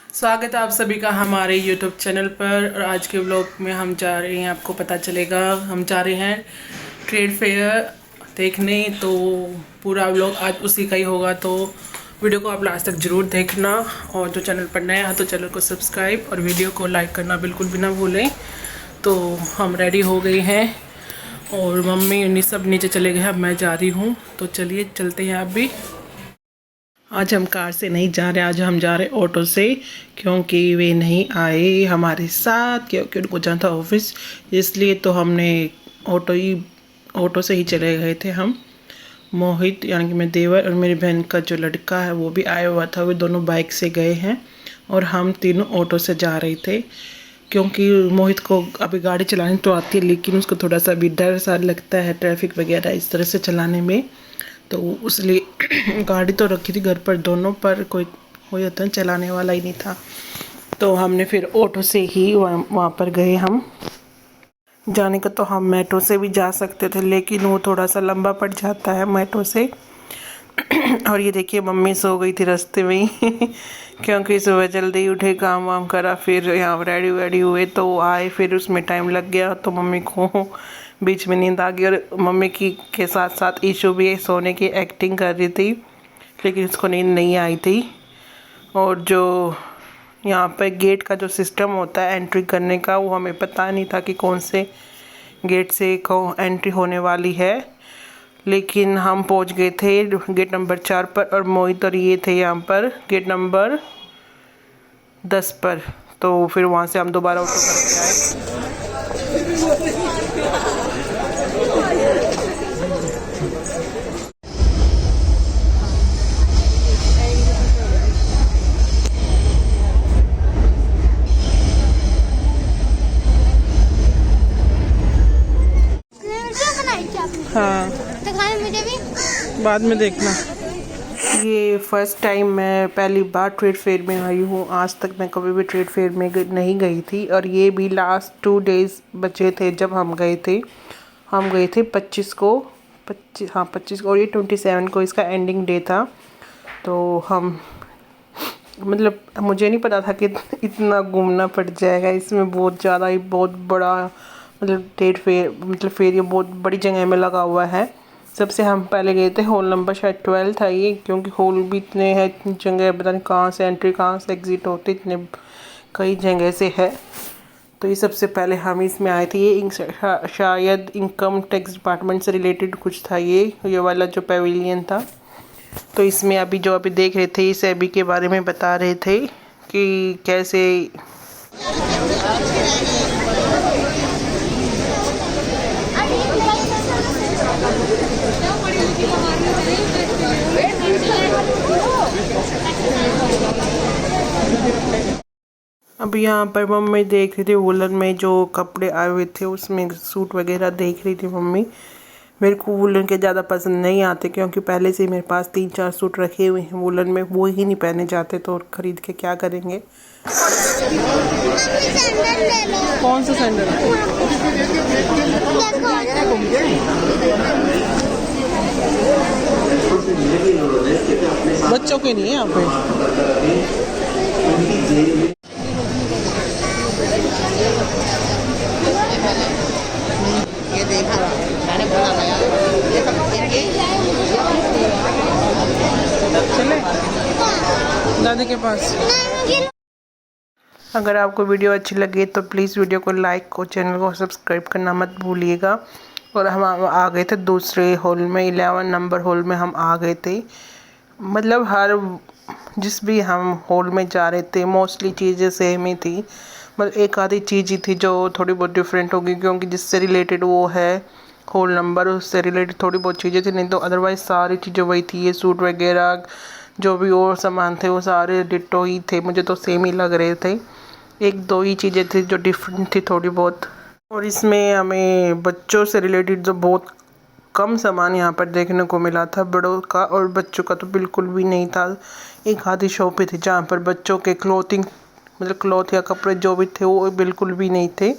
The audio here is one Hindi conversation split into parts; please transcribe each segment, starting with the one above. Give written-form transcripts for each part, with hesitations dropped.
स्वागत है आप सभी का हमारे YouTube चैनल पर। और आज के व्लॉग में हम जा रहे हैं, आपको पता चलेगा, हम जा रहे हैं ट्रेड फेयर देखने। तो पूरा व्लॉग आज उसी का ही होगा, तो वीडियो को आप लास्ट तक ज़रूर देखना। और जो चैनल पर नया है तो चैनल को सब्सक्राइब और वीडियो को लाइक करना बिल्कुल भी ना भूलें। तो हम रेडी हो गए हैं और मम्मी सब नीचे चले गए हैं, अब मैं जा रही हूँ। तो चलिए चलते हैं। आप भी आज हम कार से नहीं जा रहे, आज हम जा रहे ऑटो से, क्योंकि वे नहीं आए हमारे साथ, क्योंकि उनको जाना था ऑफिस। इसलिए तो हमने ऑटो से ही चले गए थे हम। मोहित यानी कि मेरे देवर और मेरी बहन का जो लड़का है वो भी आया हुआ था, वे दोनों बाइक से गए हैं और हम तीनों ऑटो से जा रहे थे। क्योंकि मोहित को अभी गाड़ी चलानी तो आती है, लेकिन उसको थोड़ा सा भी डर सा लगता है ट्रैफिक वगैरह इस तरह से चलाने में। तो उसलिए गाड़ी तो रखी थी घर पर दोनों, पर कोई हो जाता है चलाने वाला ही नहीं था। तो हमने फिर ऑटो से ही वहाँ पर गए। हम जाने का तो हम मेट्रो से भी जा सकते थे, लेकिन वो थोड़ा सा लंबा पड़ जाता है मेट्रो से। और ये देखिए मम्मी सो गई थी रास्ते में ही क्योंकि सुबह जल्दी उठे, काम वाम करा, फिर यहाँ रेडी वेडी हुए तो आए, फिर उसमें टाइम लग गया। तो मम्मी को बीच में नींद आ गई और मम्मी की के साथ साथ ईशू भी सोने की एक्टिंग कर रही थी, लेकिन उसको नींद नहीं आई थी। और जो यहाँ पर गेट का जो सिस्टम होता है एंट्री करने का, वो हमें पता नहीं था कि कौन से गेट से एंट्री होने वाली है। लेकिन हम पहुँच गए थे गेट नंबर 4 पर, और मोहित और ये थे यहाँ पर गेट नंबर 10 पर। तो फिर वहाँ से हम दोबारा ऑटो करके आए। हाँ, तो खाने मुझे भी बाद में देखना। ये फर्स्ट टाइम, मैं पहली बार ट्रेड फेयर में आई हूँ। आज तक मैं कभी भी ट्रेड फेयर में नहीं गई थी, और ये भी लास्ट 2 डेज़ बचे थे जब हम गए थे। हम गए थे 25 को, 25 को, और ये 27 को इसका एंडिंग डे था। तो हम मतलब मुझे नहीं पता था कि इतना घूमना पड़ जाएगा इसमें। बहुत ज़्यादा ही बहुत बड़ा मतलब ट्रेड फेयर, मतलब फेयर ये बहुत बड़ी जगह में लगा हुआ है। सबसे हम पहले गए थे हॉल नंबर शायद 12 था ये, क्योंकि हॉल भी इतने हैं, इतनी जगह, पता नहीं कहाँ से एंट्री कहाँ से एग्ज़िट होती, इतने कई जगह से है। तो ये सबसे पहले हम इसमें आए थे। ये शायद इनकम टैक्स डिपार्टमेंट से रिलेटेड कुछ था ये वाला जो पेविलियन था। तो इसमें अभी देख रहे थे, इस एबी के बारे में बता रहे थे कि कैसे अब यहाँ पर मम्मी देख रही थी वुलन में जो कपड़े आए हुए थे, उसमें सूट वगैरह देख रही थी मम्मी। मेरे को वुलन के ज़्यादा पसंद नहीं आते, क्योंकि पहले से मेरे पास 3-4 सूट रखे हुए हैं वुलन में, वो ही नहीं पहने जाते, तो ख़रीद के क्या करेंगे। कौन सा सैंडल? बच्चों के नहीं है यहाँ पे। ये देखा मैंने बोला था यार, ये सब चले दादी के पास। अगर आपको वीडियो अच्छी लगे तो प्लीज़ वीडियो को लाइक और चैनल को सब्सक्राइब करना मत भूलिएगा। और हम आ गए थे दूसरे हॉल में, 11 नंबर हॉल में हम आ गए थे। मतलब हर जिस भी हम हॉल में जा रहे थे मोस्टली चीज़ें सेम ही थी, मतलब एक आधी चीज़ ही थी जो थोड़ी बहुत डिफरेंट होगी, क्योंकि जिससे रिलेटेड वो है हॉल नंबर, उससे रिलेटेड थोड़ी बहुत चीज़ें थी, नहीं तो अदरवाइज़ सारी चीज़ें वही थी। ये सूट वगैरह जो भी और सामान थे वो सारे डिट्टो ही थे, मुझे तो सेम ही लग रहे थे। 1-2 ही चीज़ें थी जो डिफरेंट थी थोड़ी बहुत। और इसमें हमें बच्चों से रिलेटेड जो बहुत कम सामान यहाँ पर देखने को मिला था, बड़ों का और बच्चों का तो बिल्कुल भी नहीं था। एक आधी शॉप थी जहाँ पर बच्चों के क्लोथिंग, मतलब क्लॉथ या कपड़े जो भी थे वो बिल्कुल भी नहीं थे।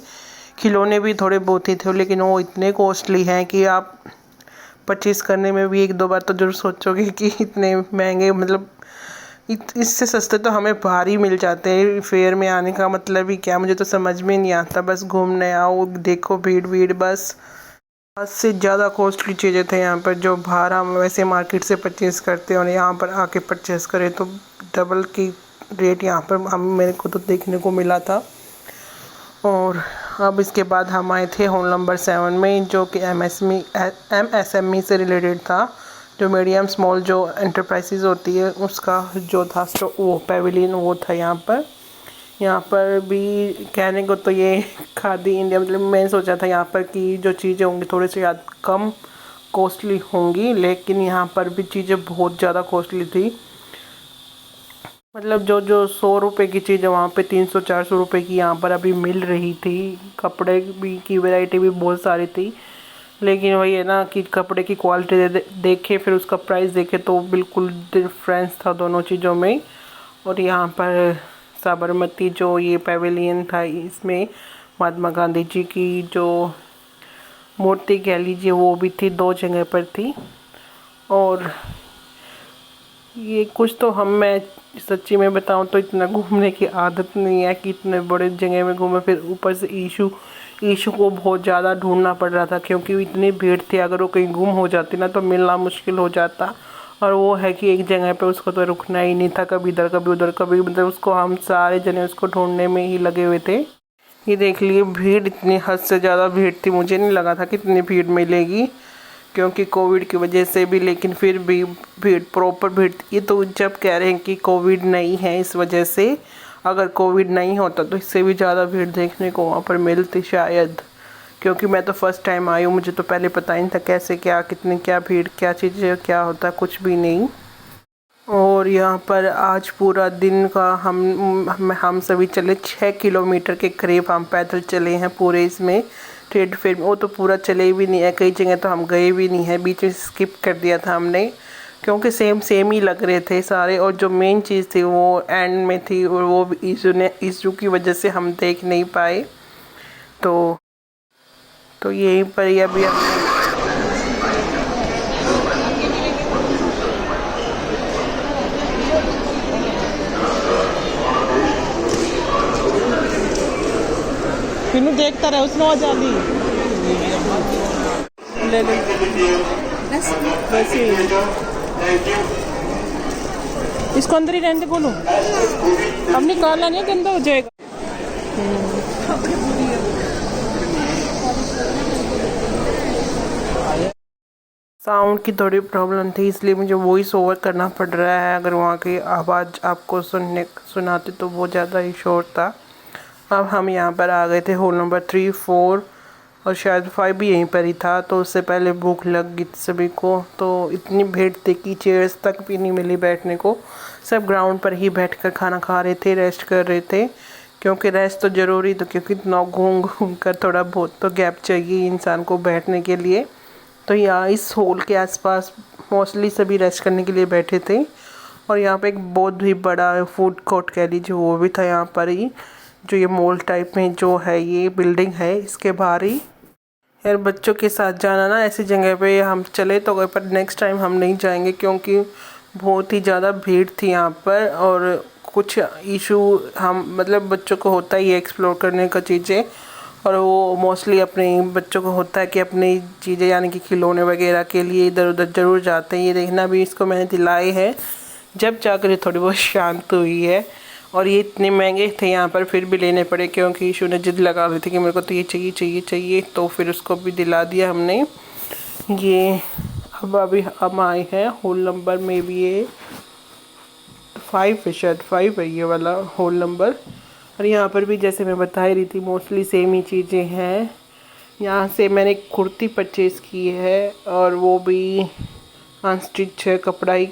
खिलौने भी थोड़े बहुत ही थे, लेकिन वो इतने कॉस्टली हैं कि आप परचेज़ करने में भी 1-2 बार तो ज़रूर सोचोगे कि इतने महंगे, मतलब इससे सस्ते तो हमें बाहर ही मिल जाते हैं। फेयर में आने का मतलब ही क्या, मुझे तो समझ में नहीं आता। बस घूमने आओ, देखो भीड़ भीड़, बस हद से ज़्यादा कॉस्टली चीज़ें थे यहाँ पर, जो बाहर हम वैसे मार्केट से परचेज़ करते हैं और यहाँ पर आके परचेज़ करें तो डबल की रेट यहाँ पर मेरे को तो देखने को मिला था। और अब इसके बाद हम आए थे हॉल नंबर 7 में, जो कि MSME से रिलेटेड था, जो मीडियम स्मॉल जो एंटरप्राइजेज होती है उसका जो था वो पैविलियन वो था यहाँ पर भी। कहने को तो ये खादी इंडिया, मतलब मैंने सोचा था यहाँ पर कि जो चीज़ें होंगी थोड़ी सी कम कॉस्टली होंगी, लेकिन यहाँ पर भी चीज़ें बहुत ज़्यादा कॉस्टली थी। मतलब जो 100 रुपये की चीज़ वहाँ पे 300-400 रुपये की यहाँ पर अभी मिल रही थी। कपड़े भी की वैरायटी भी बहुत सारी थी, लेकिन वही है ना कि कपड़े की क्वालिटी देखे फिर उसका प्राइस देखे तो बिल्कुल डिफरेंस था दोनों चीज़ों में। और यहाँ पर साबरमती जो ये पैवेलियन था, इसमें महात्मा गांधी जी की जो मूर्ति कह लीजिए वो भी थी, 2 जगह पर थी। और ये कुछ तो मैं सच्ची में बताऊं तो इतना घूमने की आदत नहीं है कि इतने बड़े जगह में घूमे। फिर ऊपर से ईशू को बहुत ज़्यादा ढूंढना पड़ रहा था, क्योंकि इतनी भीड़ थी। अगर वो कहीं गुम हो जाती ना तो मिलना मुश्किल हो जाता। और वो है कि एक जगह पे उसको तो रुकना ही नहीं था, कभी इधर कभी उधर, कभी मतलब उसको हम सारे जने उसको ढूंढने में ही लगे हुए थे। ये देख लिए भीड़, इतनी हद से ज़्यादा भीड़ थी। मुझे नहीं लगा था कि इतनी भीड़ मिलेगी, क्योंकि कोविड की वजह से भी, लेकिन फिर भी भीड़, प्रॉपर भीड़। ये तो जब कह रहे हैं कि कोविड नहीं है इस वजह से, अगर कोविड नहीं होता तो इससे भी ज़्यादा भीड़ देखने को वहाँ पर मिलती शायद, क्योंकि मैं तो फर्स्ट टाइम आई हूँ। मुझे तो पहले पता ही नहीं था कैसे क्या, कितनी क्या भीड़, क्या चीज़ें, क्या होता, कुछ भी नहीं। और यहाँ पर आज पूरा दिन का हम सभी चले 6 किलोमीटर के करीब हम पैदल चले हैं पूरे इसमें ट्रेड फेयर में। वो तो पूरा चले भी नहीं है, कई जगह तो हम गए भी नहीं है, बीच में स्किप कर दिया था हमने, क्योंकि सेम ही लग रहे थे सारे। और जो मेन चीज़ थी वो एंड में थी, और वो इशू की वजह से हम देख नहीं पाए। तो यहीं पर ही अभी फिर देखता रहे उसने वजह ली ले बस इसको अंदर ही रहने बोलो, अब निकालना नहीं, गंदा हो जाएगा। साउंड की थोड़ी प्रॉब्लम थी, इसलिए मुझे वॉइस ओवर करना पड़ रहा है। अगर वहाँ की आवाज़ आपको सुनाते तो बहुत ज़्यादा ही शोर था। अब हम यहाँ पर आ गए थे हॉल नंबर 3, 4 और शायद 5 भी यहीं पर ही था। तो उससे पहले भूख लग गई सभी को, तो इतनी भीड़ थी कि चेयर्स तक भी नहीं मिली बैठने को। सब ग्राउंड पर ही बैठकर खाना खा रहे थे, रेस्ट कर रहे थे, क्योंकि रेस्ट तो ज़रूरी, तो क्योंकि इतना घूम घूम कर थोड़ा बहुत तो गैप चाहिए इंसान को बैठने के लिए। तो यहाँ इस हॉल के आसपास मोस्टली सभी रेस्ट करने के लिए बैठे थे। और यहाँ पे एक बहुत ही बड़ा फूड कोर्ट कह लीजिए वो भी था यहाँ पर ही, जो ये मॉल टाइप में जो है ये बिल्डिंग है, इसके बाहर ही। यार बच्चों के साथ जाना ना ऐसी जगह पे हम चले तो गए, पर नेक्स्ट टाइम हम नहीं जाएंगे, क्योंकि बहुत ही ज़्यादा भीड़ थी यहाँ पर। और कुछ इशू हम मतलब बच्चों को होता ही है एक्सप्लोर करने का चीज़ें, और वो मोस्टली अपने बच्चों को होता है कि अपनी चीज़ें यानी कि खिलौने वगैरह के लिए इधर उधर ज़रूर जाते हैं। ये देखना भी इसको मैंने दिलाई है, जब जाकर ये थोड़ी बहुत शांत हुई है। और ये इतने महंगे थे यहाँ पर, फिर भी लेने पड़े, क्योंकि ईशू ने जिद लगा ली थी कि मेरे को तो ये चाहिए चाहिए चाहिए, तो फिर उसको भी दिला दिया हमने। ये अभी हम आए हैं होल नंबर में भी, ये 5 है, शायद 5 है ये वाला होल नंबर। और यहाँ पर भी जैसे मैं बता ही रही थी मोस्टली सेम ही चीज़ें हैं। यहाँ से मैंने एक कुर्ती परचेज़ की है, और वो भी अनस्टिच है, कपड़ा ही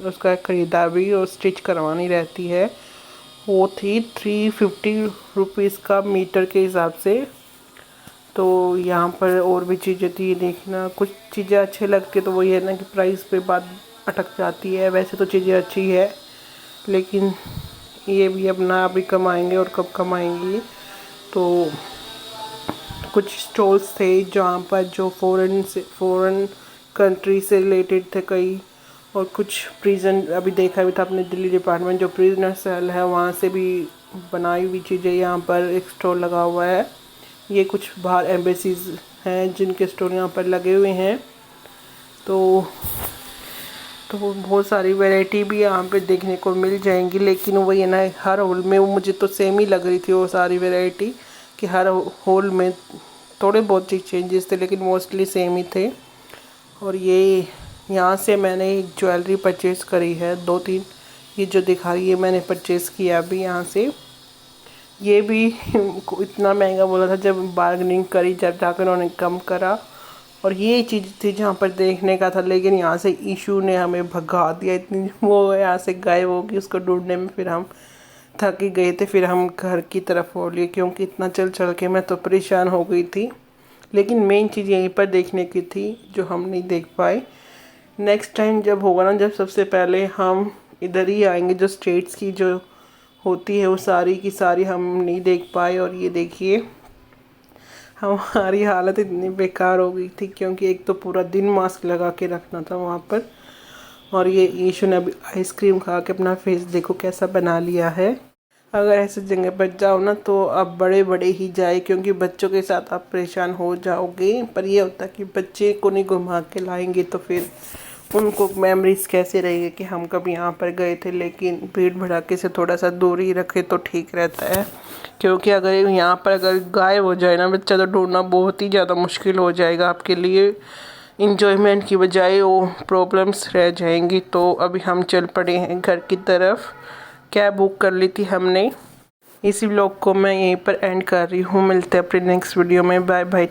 उसका ख़रीदा भी और स्टिच करवानी रहती है। वो थी 350 रुपीज़ का मीटर के हिसाब से। तो यहाँ पर और भी चीज़ें थी, देखना कुछ चीज़ें अच्छी लगती है तो वही है ना कि प्राइस पे बात अटक जाती है। वैसे तो चीज़ें अच्छी है, लेकिन ये भी अपना अभी कमाएंगे और कब कमाएंगे। तो कुछ स्टॉल्स थे जहाँ पर जो फॉरेन कंट्री से रिलेटेड थे कई, और कुछ प्रिजन अभी देखा भी था अपने दिल्ली डिपार्टमेंट, जो प्रिजनर सेल है वहाँ से भी बनाई हुई चीज़ें यहाँ पर एक स्टोर लगा हुआ है। ये कुछ बाहर एम्बेसीज हैं जिनके स्टोर यहाँ पर लगे हुए हैं। तो बहुत सारी वैरायटी भी यहाँ पे देखने को मिल जाएंगी, लेकिन वही है ना, हर हॉल में वो मुझे तो सेम ही लग रही थी वो सारी वैरायटी, कि हर हॉल में थोड़े बहुत चेंजेस थे लेकिन मोस्टली सेम ही थे। और ये यहाँ से मैंने एक ज्वेलरी परचेज़ करी है 2-3, ये जो दिखा रही है मैंने परचेज़ किया अभी यहाँ से। ये भी इतना महंगा बोला था, जब बार्गेनिंग करी जब जाकर उन्होंने कम करा। और ये चीज़ थी जहाँ पर देखने का था, लेकिन यहाँ से इशू ने हमें भगा दिया, इतनी वो यहाँ से गायब होगी उसको ढूंढने में। फिर हम थक ही गए थे, फिर हम घर की तरफ हो लिए, क्योंकि इतना चल चल के मैं तो परेशान हो गई थी। लेकिन मेन चीज़ यहीं पर देखने की थी जो हम नहीं देख पाए। नेक्स्ट टाइम जब होगा ना, जब सबसे पहले हम इधर ही आएंगे, जो स्टेट्स की जो होती है वो सारी की सारी हम नहीं देख पाए। और ये देखिए हमारी हालत इतनी बेकार हो गई थी, क्योंकि एक तो पूरा दिन मास्क लगा के रखना था वहाँ पर। और ये ईशु ने अभी आइसक्रीम खा के अपना फेस देखो कैसा बना लिया है। अगर ऐसे जगह पर जाओ ना तो आप बड़े बड़े ही जाए, क्योंकि बच्चों के साथ आप परेशान हो जाओगे। पर ये होता है कि बच्चे को नहीं घुमा के लाएंगे तो फिर उनको मेमोरीज कैसे रहेगी कि हम कभी यहाँ पर गए थे। लेकिन भीड़ भड़ाके से थोड़ा सा दूरी रखे तो ठीक रहता है, क्योंकि अगर यहाँ पर अगर गायब हो जाए ना बच्चा, तो ढूंढना बहुत ही ज़्यादा मुश्किल हो जाएगा आपके लिए। इंजॉयमेंट की बजाय वो प्रॉब्लम्स रह जाएंगी। तो अभी हम चल पड़े हैं घर की तरफ। कैब बुक कर ली थी हमने। इसी व्लॉग को मैं यहीं पर एंड कर रही हूँ। मिलते हैं अपने नेक्स्ट वीडियो में। Bye bye.